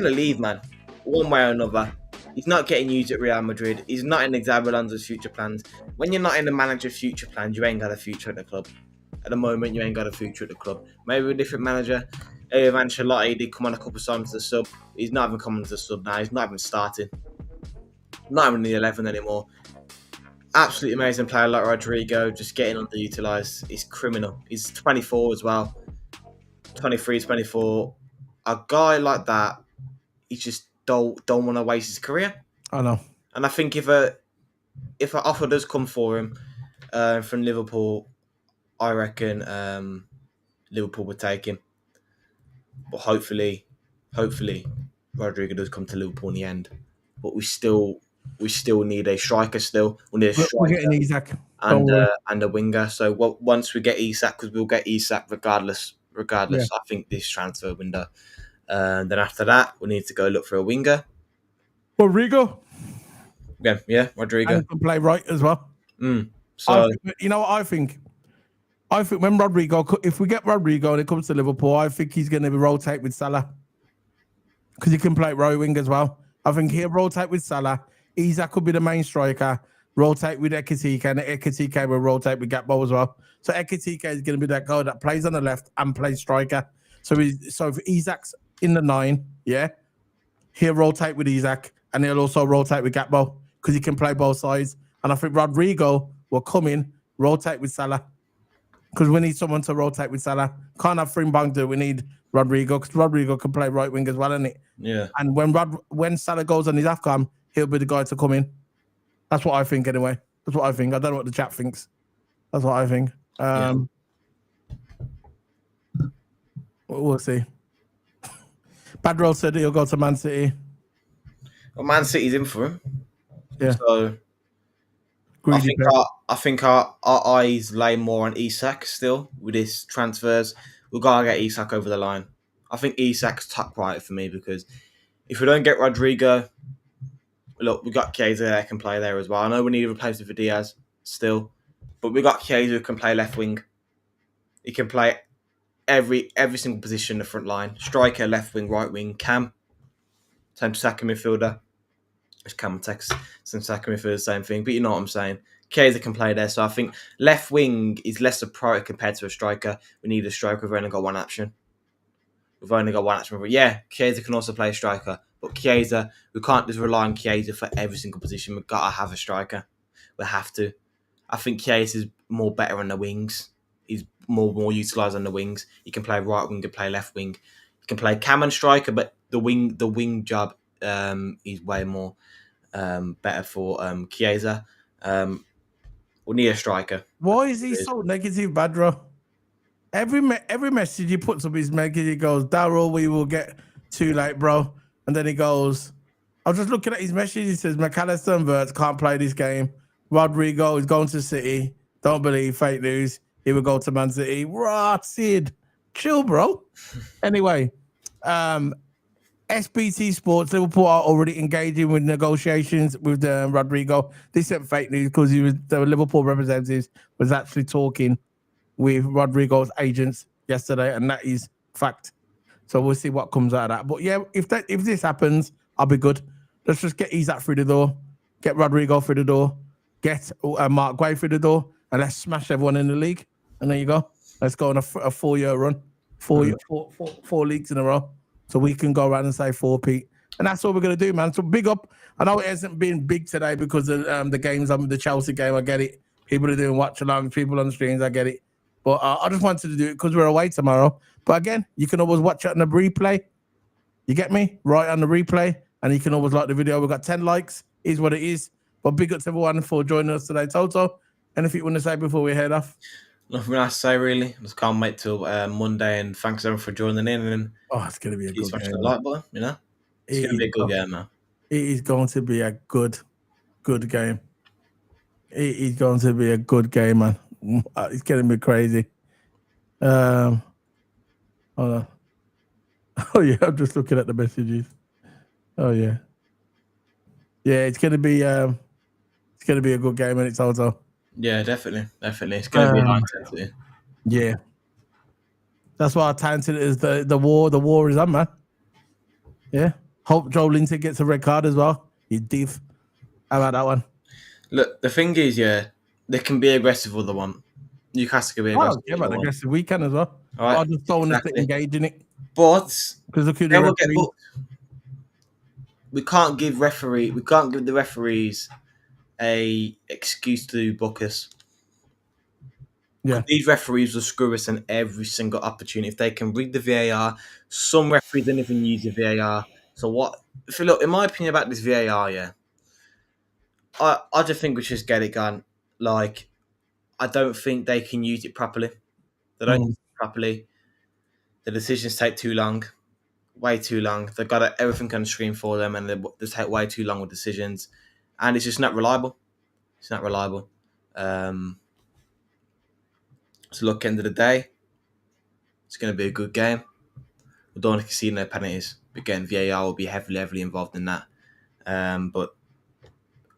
leave, man. One way or another. He's not getting used at Real Madrid. He's not in Xabi Alonso's future plans. When you're not in the manager's future plans, you ain't got a future at the club. At the moment, you ain't got a future at the club. Maybe a different manager. If Ancelotti did come on a couple of times to the sub, he's not even coming to the sub now. He's not even starting. Not even in the 11 anymore. absolutely amazing player like Rodrigo, just getting underutilized. He's criminal. He's 24 as well. 23, 24. A guy like that, he just don't want to waste his career. I know. And I think if an offer does come for him from Liverpool, I reckon Liverpool would take him. But hopefully, Rodrigo does come to Liverpool in the end. But we still need a striker. Still, we need a We're striker getting Isaac. Don't worry. and a winger. So once we get Isak, because we'll get Isak regardless. Yeah. I think this transfer window. Then after that, we need to go look for a winger. Rodrigo. Yeah, Rodrigo. And can play right as well. So You know what I think? I think when Rodrigo, if we get Rodrigo and it comes to Liverpool, I think he's going to rotate with Salah because he can play right wing as well. I think he'll rotate with Salah. Isak could be the main striker. Rotate with Ekitike, and Ekitike will rotate with Gakpo as well. So Ekitike is going to be that guy that plays on the left and plays striker. So if Isak's in the 9, yeah, he'll rotate with Isak, and he'll also rotate with Gakpo because he can play both sides. And I think Rodrigo will come in, rotate with Salah. Because we need someone to rotate with Salah. Can't have Frimpong do. We need Rodrigo because Rodrigo can play right wing as well, isn't it? Yeah. And when Salah goes on his AFCON, he'll be the guy to come in. That's what I think anyway. That's what I think. I don't know what the chat thinks. That's what I think. We'll see. Badrell said he'll go to Man City. Well, Man City's in for him. Yeah. So I think our eyes lay more on Isak still with his transfers. We've got to get Isak over the line. I think Isak's top priority for me because if we don't get Rodrigo, look, we got Chiesa that can play there as well. I know we need a replacement for Diaz still, but we got Chiesa who can play left wing. He can play every single position in the front line. Striker, left wing, right wing, Cam, same second midfielder. Cam text some second midfielder, same thing, but you know what I'm saying. Chiesa can play there, so I think left wing is less a priority compared to a striker. We need a striker. We've only got one option. But yeah, Chiesa can also play striker. But Chiesa, we can't just rely on Chiesa for every single position. We've got to have a striker. We have to. I think Chiesa is more better on the wings. He's more utilised on the wings. He can play right wing, he can play left wing. He can play cam and striker, but the wing job is way more better for Chiesa. We need a striker. Why is he so negative, Badro? Every message he puts up is negative. He goes, Darryl, we will get too late, bro. And then he goes, I was just looking at his message. He says, McAllister and Verts can't play this game. Rodrigo is going to City. Don't believe fake news. He will go to Man City. Rah, Sid. Chill, bro. Anyway, SBT Sports, Liverpool are already engaging with negotiations with Rodrigo. They sent fake news because the Liverpool representatives was actually talking with Rodrigo's agents yesterday, and that is fact. So we'll see what comes out of that. But yeah, if this happens, I'll be good. Let's just get Isak through the door, get Rodrigo through the door, get Mark Guay through the door, and let's smash everyone in the league. And there you go. Let's go on a 4-year run, four leagues in a row. So we can go around and say 4-peat. And that's what we're going to do, man. So big up. I know it hasn't been big today because of the games, the Chelsea game, I get it. People are doing watch-alongs, people on the streams, I get it. But I just wanted to do it because we're away tomorrow. But again, you can always watch it on the replay. You get me? Right on the replay. And you can always like the video. We've got 10 likes. Is what it is. But big up to everyone for joining us today. Toto, anything you want to say before we head off? Nothing else to say, really. Just can't wait till Monday. And thanks, everyone, for joining in. And it's going to be a good game. The like button, you know? It's going to be a good game, man. It is going to be a good game. It is going to be a good game, man. It's going to be crazy. Hold on. Oh, yeah, I'm just looking at the messages. Oh, yeah. Yeah, it's going to be a good game, and it's also. Yeah, definitely. It's going to be high intensity. Yeah. That's why I talented it is the war. The war is on, man. Yeah. Hope Joe Linton gets a red card as well. He's div. How about that one? Look, the thing is, yeah, they can be aggressive with the one. Newcastle can be aggressive. Yeah, but aggressive weekend as well. All right. I just don't want to engage in it. But because look who they will get booked. We can't give the referees a excuse to book us. Yeah. These referees will screw us in every single opportunity. If they can read the VAR, some referees don't even use the VAR. So what? If you look, in my opinion about this VAR, yeah, I just think we should just get it gone. Like, I don't think they can use it properly. They don't use it properly. The decisions take too long, way too long. They've got everything on the screen for them, and they take way too long with decisions, and it's just not reliable. It's not reliable. So look, end of the day, it's going to be a good game. We don't want to concede no penalties. Again, VAR will be heavily involved in that. But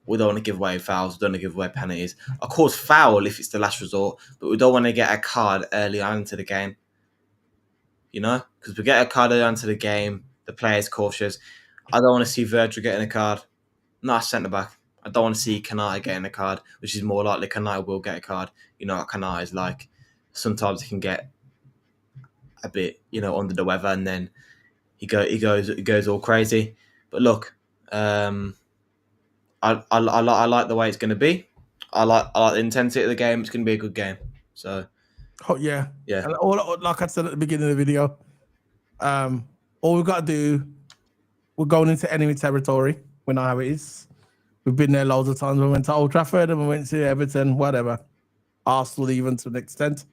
we don't want to give away fouls. We don't want to give away penalties. Of course, foul if it's the last resort, but we don't want to get a card early on into the game. You know, because we get a card early on into the game, the player's cautious. I don't want to see Virgil getting a card. Not a centre back. I don't want to see Kanata getting a card, which is more likely Kanata will get a card. You know what Kanata is like. Sometimes he can get a bit, under the weather, and then he goes all crazy. But look, I like the way it's going to be. I like the intensity of the game. It's going to be a good game. So, yeah. Yeah. And all, like I said at the beginning of the video, all we've got to do, we're going into enemy territory. We know how it is. We've been there loads of times. We went to Old Trafford and we went to Everton, whatever. Arsenal even to an extent.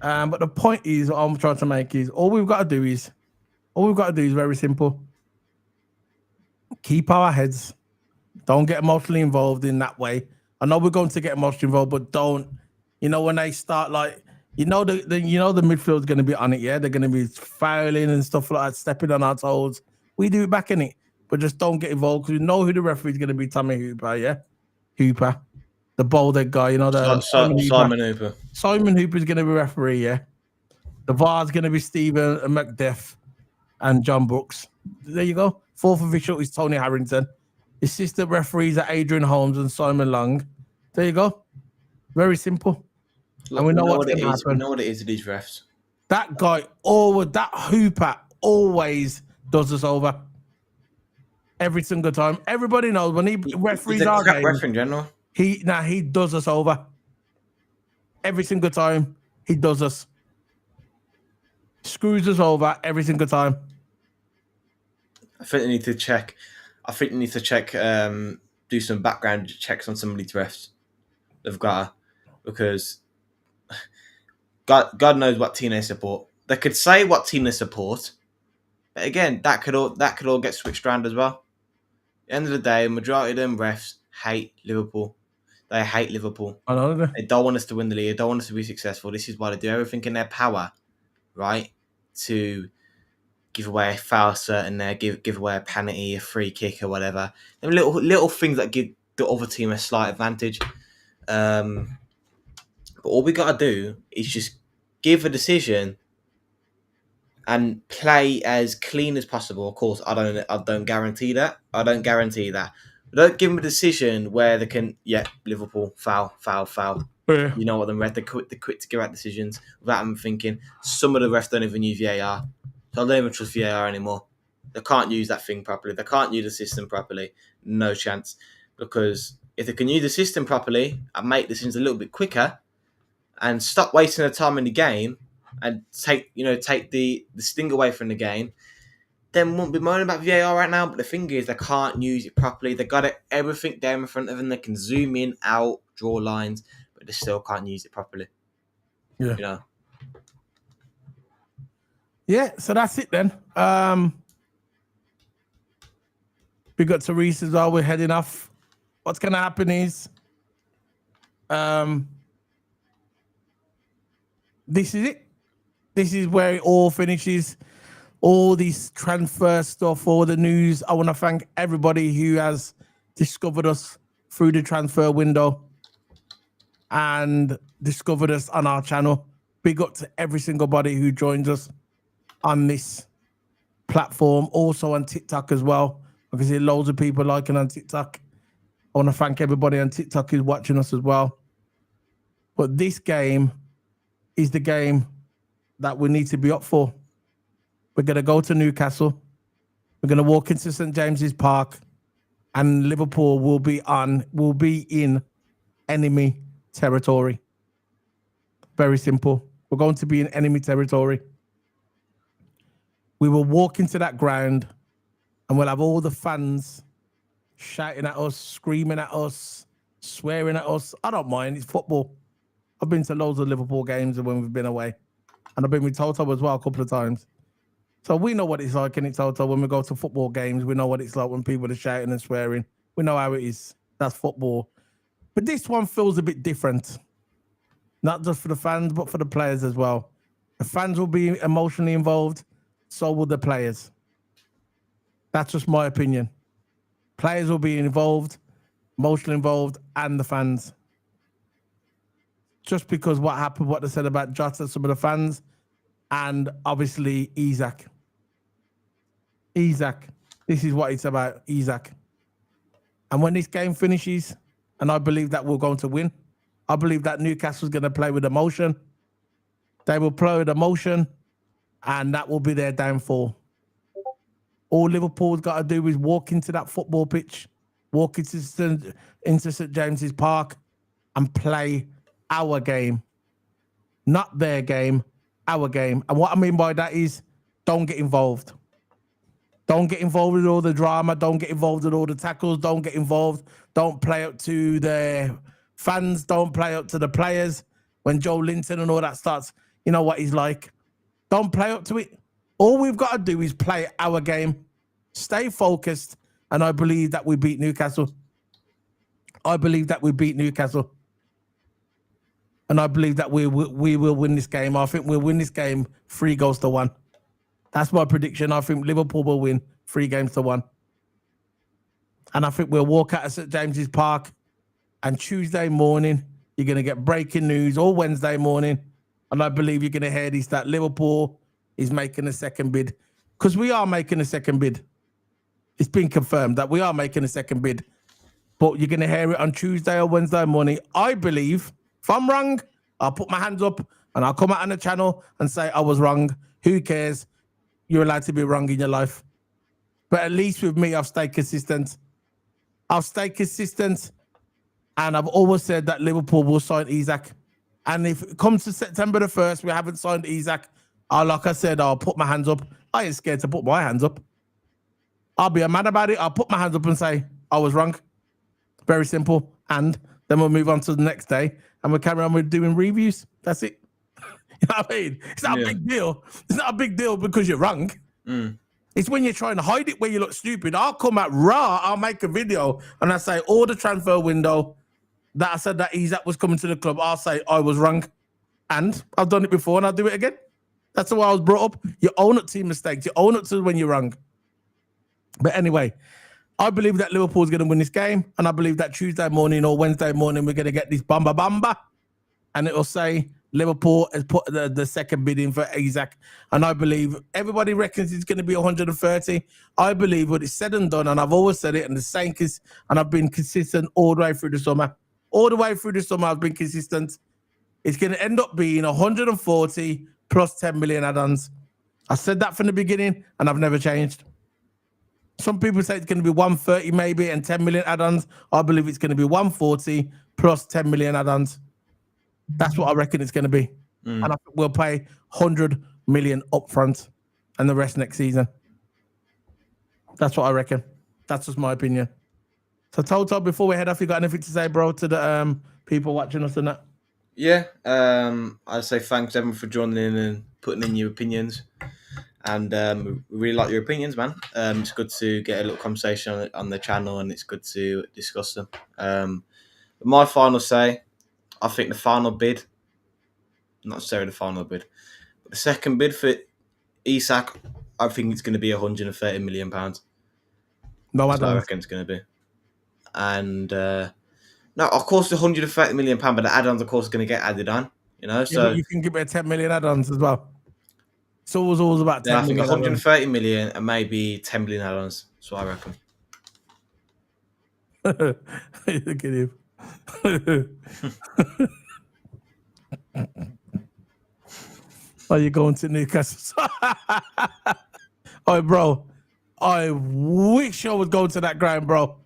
But the point is, what I'm trying to make is, all we've got to do is very simple. Keep our heads. Don't get emotionally involved in that way. I know we're going to get emotionally involved, but don't. When they start the midfield's going to be on it. Yeah, they're going to be fouling and stuff like that, stepping on our toes. We do it back in it, but just don't get involved because we know who the referee's going to be. Tommy Hooper, yeah, Hooper, the bald-head guy. Simon Hooper. Simon Hooper's going to be referee. Yeah, the VAR's going to be Stephen McDuff and John Brooks. There you go. Fourth official is Tony Harrington. Assistant referees are Adrian Holmes and Simon Long. There you go. Very simple. Look, and we know what's what going to happen. We know what it is to these refs. That guy, that Hooper always does us over. Every single time. Everybody knows when he referees our game. Ref in general. He does us over. Every single time he does us. Screws us over every single time. I think they need to check. Do some background checks on some of these refs. They've got to, because God knows what team they support. They could say what team they support, but again, that could all get switched around as well. At the end of the day, the majority of them refs hate Liverpool. They hate Liverpool. I know that. They don't want us to win the league. They don't want us to be successful. This is why they do everything in their power, right, to give away a foul certain there, give away a penalty, a free kick, or whatever. Them little things that give the other team a slight advantage. But all we got to do is just give a decision and play as clean as possible. Of course, I don't guarantee that. But don't give them a decision where they can, Liverpool, foul. Yeah. You know what, they're quick to give out decisions without them thinking. Some of the refs don't even use VAR. So I don't even trust VAR anymore. They can't use that thing properly. They can't use the system properly. No chance. Because if they can use the system properly and make decisions a little bit quicker and stop wasting their time in the game and take the sting away from the game, then we won't be moaning about VAR right now. But the thing is, they can't use it properly. They got everything there in front of them. They can zoom in, out, draw lines, but they still can't use it properly. Yeah. Yeah, so that's it then. We got Therese as well. We're heading off. What's going to happen is, this is it. This is where it all finishes. All this transfer stuff, all the news. I want to thank everybody who has discovered us through the transfer window and discovered us on our channel. Big up to every single body who joins us on this platform, also on TikTok as well. I can see loads of people liking on TikTok. I want to thank everybody on TikTok who's watching us as well. But this game is the game that we need to be up for. We're going to go to Newcastle. We're going to walk into St. James's Park. and Liverpool will be in enemy territory. Very simple. We're going to be in enemy territory. We will walk into that ground and we'll have all the fans shouting at us, screaming at us, swearing at us. I don't mind. It's football. I've been to loads of Liverpool games when we've been away. And I've been with Toto as well a couple of times. So we know what it's like in Toto when we go to football games. We know what it's like when people are shouting and swearing. We know how it is. That's football. But this one feels a bit different. Not just for the fans, but for the players as well. The fans will be emotionally involved. So will the players. That's just my opinion. Players will be involved, emotionally involved, and the fans. Just because what happened, what they said about Jota, some of the fans, and obviously Isak. This is what it's about, Isak. And when this game finishes, and I believe that we're going to win, I believe that Newcastle's going to play with emotion. They will play with emotion, and that will be their downfall. All Liverpool's got to do is walk into that football pitch, walk into St. James's Park, and play our game. Not their game, our game. And what I mean by that is don't get involved. Don't get involved with all the drama. Don't get involved with all the tackles. Don't get involved. Don't play up to the fans. Don't play up to the players. When Joe Linton and all that starts, you know what he's like. Don't play up to it. All we've got to do is play our game, stay focused, and I believe that we beat Newcastle. I believe that we beat Newcastle. And I believe that we will win this game. I think we'll win this game 3-1. That's my prediction. I think Liverpool will win 3-1. And I think we'll walk out of St. James's Park, and Tuesday morning, you're going to get breaking news, or Wednesday morning, and I believe you're going to hear this, that Liverpool is making a second bid. Because we are making a second bid. It's been confirmed that we are making a second bid. But you're going to hear it on Tuesday or Wednesday morning. I believe, if I'm wrong, I'll put my hands up and I'll come out on the channel and say I was wrong. Who cares? You're allowed to be wrong in your life. But at least with me, I've stayed consistent. And I've always said that Liverpool will sign Isak. And if it comes to September the 1st, we haven't signed Isak, like I said, I'll put my hands up. I ain't scared to put my hands up. I'll be a man about it. I'll put my hands up and say, I was wrong. Very simple. And then we'll move on to the next day and we'll carry on with doing reviews. That's it. You know what I mean? It's not a big deal. It's not a big deal because you're wrong. It's when you're trying to hide it where you look stupid. I'll come out raw. I'll make a video and I say all the transfer window that I said that Isak was coming to the club. I'll say I was wrong. And I've done it before and I'll do it again. That's the way I was brought up. You own up to your mistakes. You own up to when you're wrong. But anyway, I believe that Liverpool is going to win this game. And I believe that Tuesday morning or Wednesday morning, we're going to get this bamba. And it'll say Liverpool has put the second bid in for Isak. And I believe everybody reckons it's going to be 130. I believe what is said and done. And I've always said it. And the same is, and I've been consistent all the way through the summer. All the way through the summer, I've been consistent. It's going to end up being 140 plus 10 million add-ons. I said that from the beginning, and I've never changed. Some people say it's going to be 130 maybe and 10 million add-ons. I believe it's going to be 140 plus 10 million add-ons. That's what I reckon it's going to be. And I think we'll pay 100 million up front and the rest next season. That's what I reckon. That's just my opinion. So, Toto, before we head off, you got anything to say, bro, to the people watching us and that? Yeah, I say thanks everyone for joining in and putting in your opinions, and we really like your opinions, man. It's good to get a little conversation on the channel, and it's good to discuss them. My final say, I think the final bid, not necessarily the final bid, but the second bid for Isak, I think it's going to be £130 million. No, That's what I reckon it's going to be, and. No, of course, the £130 million, but the add-ons, of course, are going to get added on. You know, so but you can give it 10 million add-ons as well. It's always about 10 I think million 130 million and maybe 10 million add-ons. That's what I reckon. Look at him. Are you going to Newcastle? Oh, bro, I wish I was going to that ground, bro.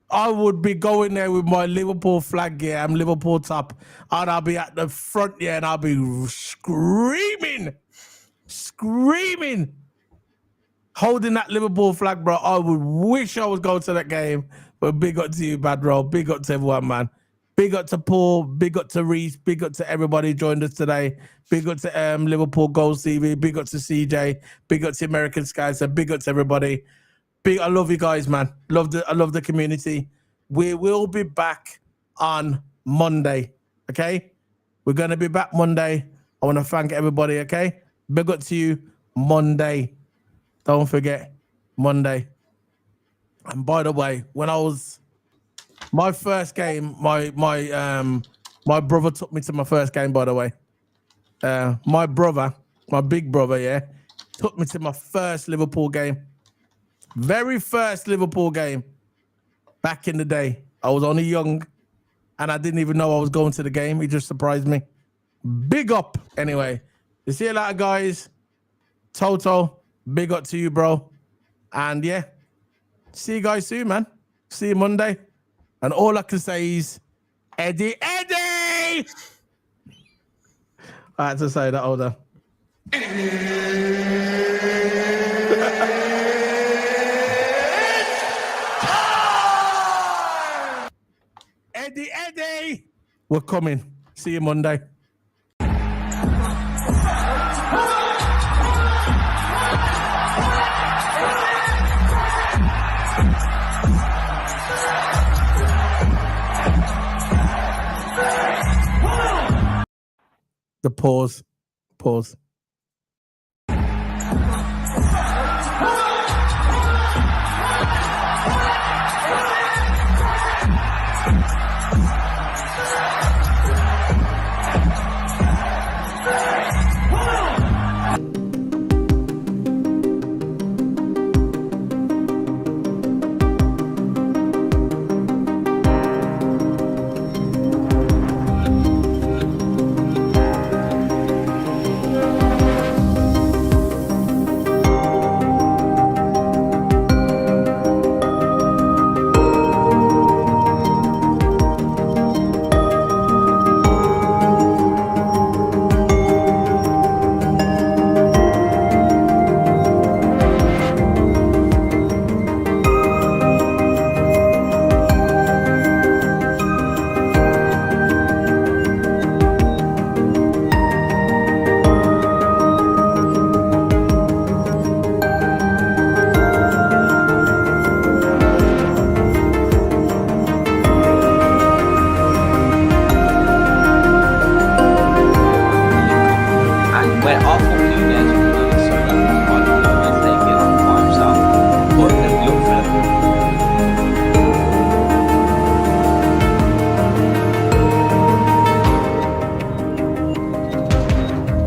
I would be going there with my Liverpool flag gear. I'm Liverpool top. And I'll be at the front, yeah, and I'll be screaming, holding that Liverpool flag, bro. I would wish I was going to that game. But big up to you, Badro. Big up to everyone, man. Big up to Paul. Big up to Reese. Big up to everybody who joined us today. Big up to Liverpool Goals TV. Big up to CJ. Big up to American Skies. And big up to everybody. I love you guys, man. I love the community. We will be back on Monday. Okay? We're gonna be back Monday. I want to thank everybody, okay? Big up to you, Monday. Don't forget, Monday. And by the way, when I was my first game, my brother took me to my first game, by the way. My brother, my big brother, yeah, took me to my first Liverpool game. Very first Liverpool game back in the day. I was only young and I didn't even know I was going to the game. He just surprised me. Big up. Anyway, you see you later, guys. Toto, big up to you, bro. And yeah, see you guys soon, man. See you Monday. And all I can say is, Eddie! I had to say that, hold on. Eddie! We're coming. See you Monday. The pause.